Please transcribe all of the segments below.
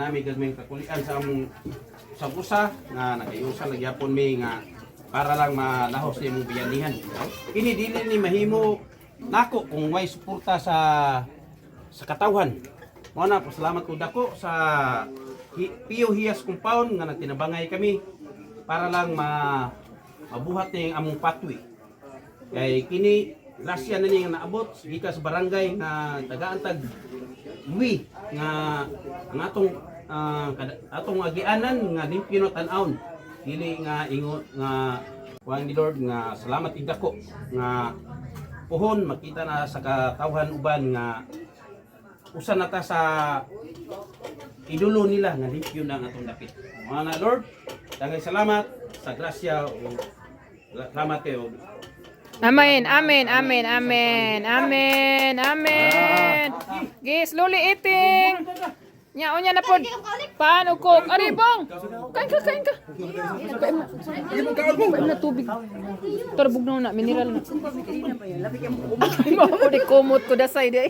Nami gaming kakulian sa among usa nga nagayusa nagyapon mi nga para lang malahos ni imong biyanihan. Kini dili ni mahimo nako kung may suporta sa katawhan. Mao na pasalamat ko dako sa Pio Hias Compound nga nagtinabangay kami para lang mabuhat ning among patwi. Kay kini grasya na niya naabot gika sa barangay nga taga-antag wi nga ang atong agianan nga limpyo na tan-awon dili nga ingon nga kuan ni Lord nga salamat idako nga puhon makita na sa katawhan uban nga usa na ta sa idulo nila nga limpyo na ang atong dapit. Mga na Lord, daghay salamat sa grasya o salamat kayo. Amen, amen, amen, amen, amen, amen. Gi, slowly eating. Nya, onya na po. Paano ko? Aribong! Kain ka, kain ka. Paim na tubig. Tarbog na na, mineral na. Ako di kumot ko dasay di.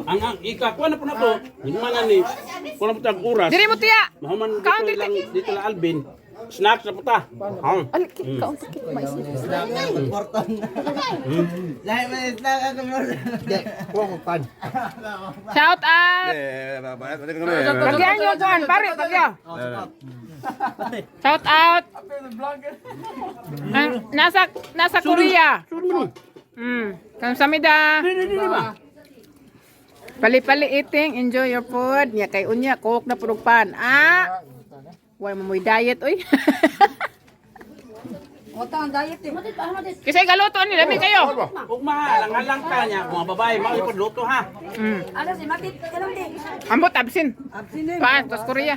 Ang ikakuha na po na to, hinumanan ni kuha na po tayong oras. Diri mo tiya. Mahuman Kaon dito lang, dito. dito lang Alvin. Snacks na po ta. Ali, kaon sakit mais. Shout out. Bagyan nyo kuan, pare, bagyan. Shout out. Ang nasa Korea. Kamsahamnida. Pali-pali eating, enjoy your food. Nya kay unya cook na purugpan. Why mo diet oy. Otang diet eh. Kasi galuto ni lami kayo. Kung mahalang-halang ka niya, mga babae, maulipod luto ha. Ano si Matit? Kalong din. Ambot absin. Absinin. Paan, tos Korea.